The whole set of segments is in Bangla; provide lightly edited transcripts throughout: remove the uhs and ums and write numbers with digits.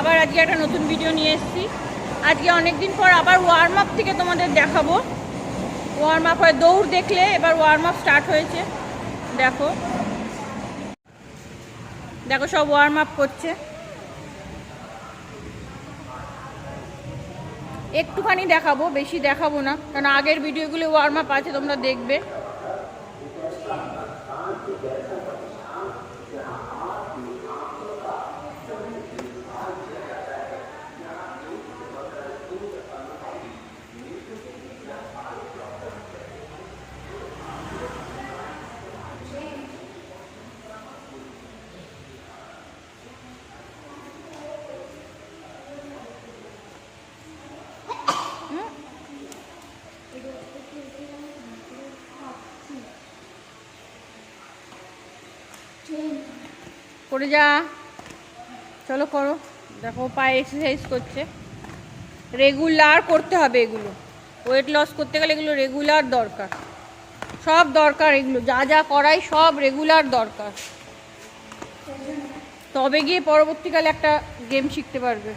আবার আজকে একটা নতুন ভিডিও নিয়ে এসেছি। আজকে অনেক দিন পর আবার ওয়ার্ম আপ থেকে তোমাদের দেখাবো। ওয়ার্ম আপ হয়, দৌড় দেখলে এবার ওয়ার্ম আপ স্টার্ট হয়েছে। দেখো দেখো সব ওয়ার্ম আপ করছে। একটুখানি দেখাবো, বেশি দেখাবো না, কারণ আগের ভিডিওগুলো ওয়ার্ম আপ আছে, তোমরা দেখবে। করে যা, চলো করো। দেখো পায়ে এক্সারসাইজ করছে। রেগুলার করতে হবে এগুলো, ওয়েট লস করতে গেলে এগুলো রেগুলার দরকার, সব দরকার। এগুলো যা যা করাই সব রেগুলার দরকার, তবে গিয়ে পরবর্তীকালে একটা গেম শিখতে পারবে।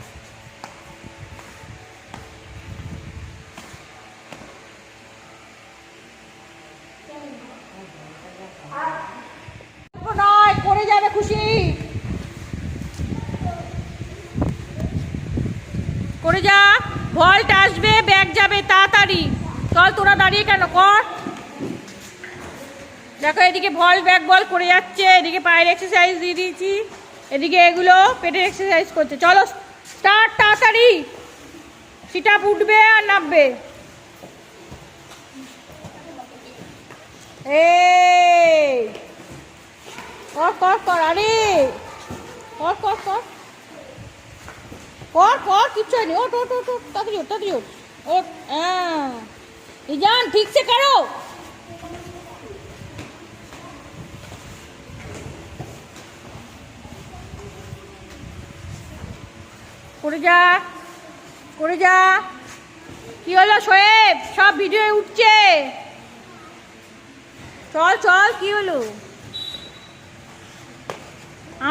নয় করে যাবে খুশি, করে যা। ভল্ট আসবে, ব্যাগ যাবে, তাড়াতাড়ি চল। তোরা দাঁড়িয়ে কেন, কর। দেখো এদিকে ভল ব্যাক বল করে যাচ্ছে, এদিকে পায়ের এক্সারসাইজ দিয়ে দিয়েছি, এদিকে এগুলো পেটের এক্সারসাইজ করছে। চলো স্টার্ট, তাড়াতাড়ি। সিট আপ উঠবে আর নামবে। এই কর কর কর, আরে কর কর কর কর কর, কিচ্ছু হয়নি। ওট ওট ওট ওট, তাড়াতাড়ি ওট, তাড়াতাড়ি ওট ওট। হ্যাঁ জান, ঠিক সে করো। করে যা, করে যা। কি হলো শোয়েব, সব ভিডিও উঠছে। চল চল, কি হলো?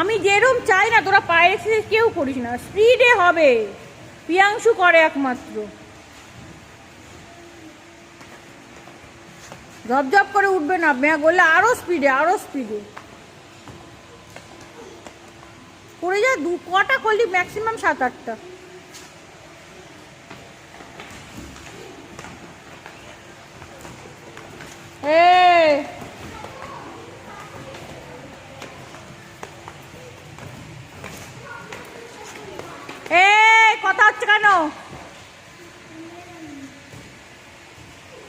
আমি যেরকম চাই না, তোরা পায়ের এক্সারসাইজ কেউ করিস না, স্পিডে হবে। প্রিয়াংশু করে একমাত্র, ঝপঝপ করে উঠবে না, মেয়া করলে আরো স্পিডে, আরো স্পিডে করে যা। কটা করলি? ম্যাক্সিমাম 7-8টা। কথা হচ্ছে কেন?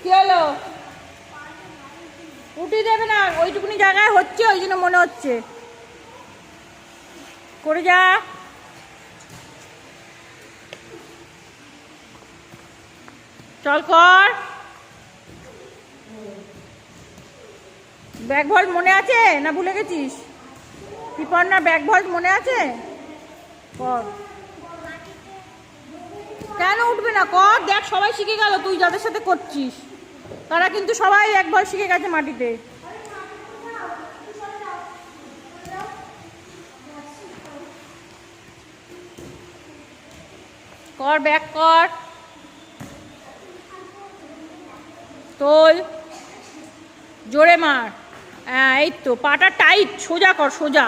কি হলো? উঠে দেবে না, ওইটুকুনি জায়গায় হচ্ছে, ওই জন্য মনে হচ্ছে। করে যা। চল কর। ব্যাক ভল্ট মনে আছে না ভুলে গেছিস? কৃপর্ণার ব্যাক ভল্ট মনে আছে? কর। কেন উঠবে না? কর। দেখ সবাই শিখে গেল, তুই যাদের সাথে করছিস তারা কিন্তু সবাই একবার শিখে গেছে মাটিতে। কর, ব্যাক কর, তোল, জোরে মার। হ্যাঁ এই তো, পাটা টাইট, সোজা কর, সোজা।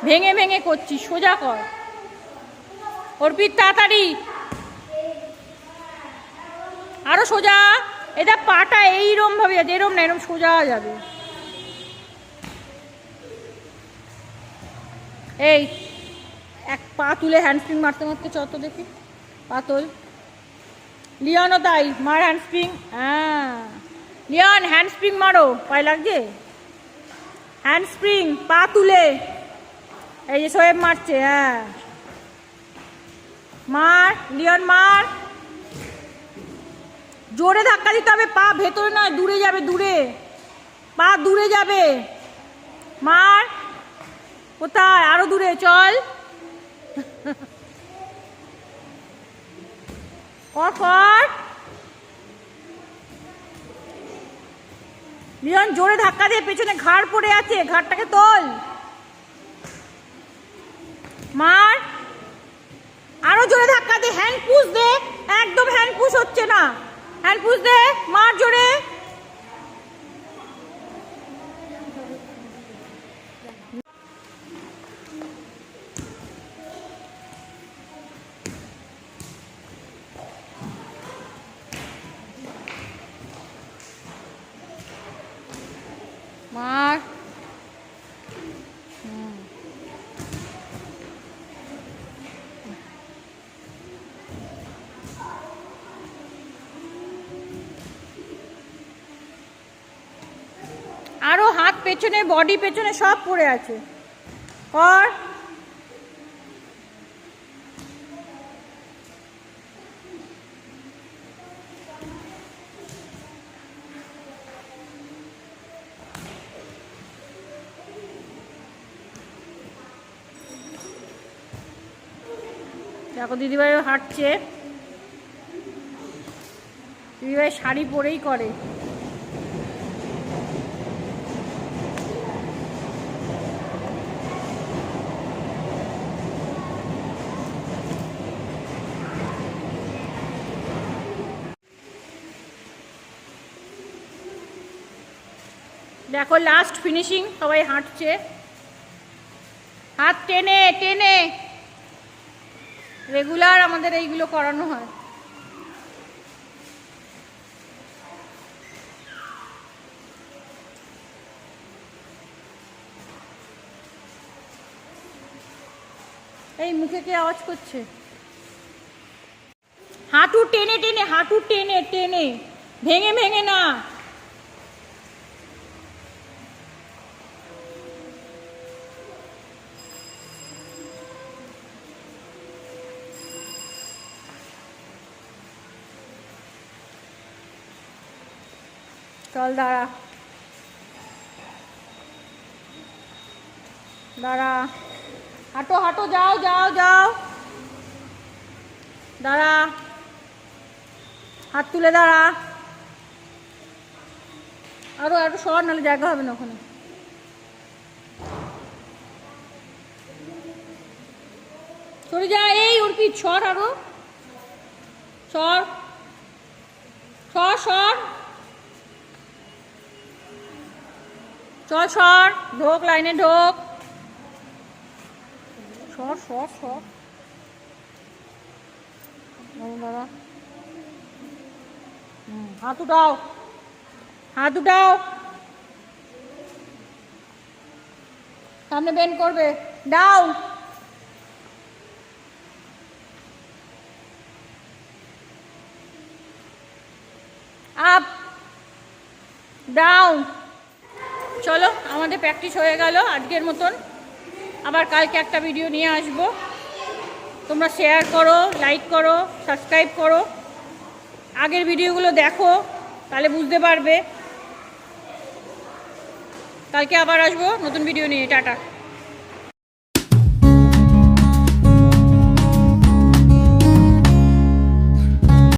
ভেঙে ভেঙে করছিস, সোজা কর। অর্পিত তাড়াতাড়ি, আরো সোজা। এটা পাটা এইরকম ভাবে যাবে, এরম না, এরম সোজা যাবে। এই এক পা তুলে হ্যান্ডস্প্রিং মারতে মারতে চত দেখি, পা তোল। লিওনও তাই, মার হ্যান্ডস্প্রিং। হ্যাঁ লিওন, হ্যান্ডস্প্রিং মারো, পায়ে লাগছে। হ্যান্ডস্প্রিং, পা তুলে। এই যে সোয়েব মারছে, হ্যাঁ মার লিওন, মার। জোরে ধাক্কা দিতে হবে, পা ভেতরে নয়, দূরে যাবে, দূরে পা দূরে যাবে। মার। কোথায়? আরো দূরে, চল। কর কর। লিওন জোরে ধাক্কা দিয়ে, পেছনে ঘাড় পড়ে আছে, ঘাড়টাকে তোল, মার। আরো জোরে ধাক্কা দে, হ্যান্ড পুশ দে, একদম হ্যান্ড পুশ হচ্ছে না, হ্যান্ড পুশ দে, মার জোরে। মার। আরো হাত পেছনে, বডি পেছনে সব পড়ে আছে, কর। দেখো দিদিভাই হাঁটছে, দিদিভাই শাড়ি পরেই করে। দেখো লাস্ট ফিনিশিং, সবাই হাঁটছে, হাত টেনে টেনে। রেগুলার আমাদের এইগুলো করানো হয়। এই মুখে কে আওয়াজ করছে? হাঁটু টেনে টেনে, হাঁটু টেনে টেনে, ভেঙে ভেঙে না। চল দাঁড়া, দাঁড়া, হাঁটো হাঁটো, যাও যাও যাও, দাঁড়া, হাত তুলে দাঁড়া। আরো আরো সর, নাহলে জায়গা হবে না ওখানে। সরে যা, এই অর্পিত সর, আরো সর, সর সর, চল সর, ঢোক, লাইনে ঢোক, সর সর সর, দাঁড়া। হাত উঠাও, হাত উঠাও, সামনে বেন্ড করবে, ডাউন, আপ, ডাউন। চলো, আমাদের প্র্যাকটিস হয়ে গেল আজকের মতন। আবার কালকে একটা ভিডিও নিয়ে আসবো। তোমরা শেয়ার করো, লাইক করো, সাবস্ক্রাইব করো, আগের ভিডিওগুলো দেখো, তাহলে বুঝতে পারবে। কালকে আবার আসবো নতুন ভিডিও নিয়ে। টাটা।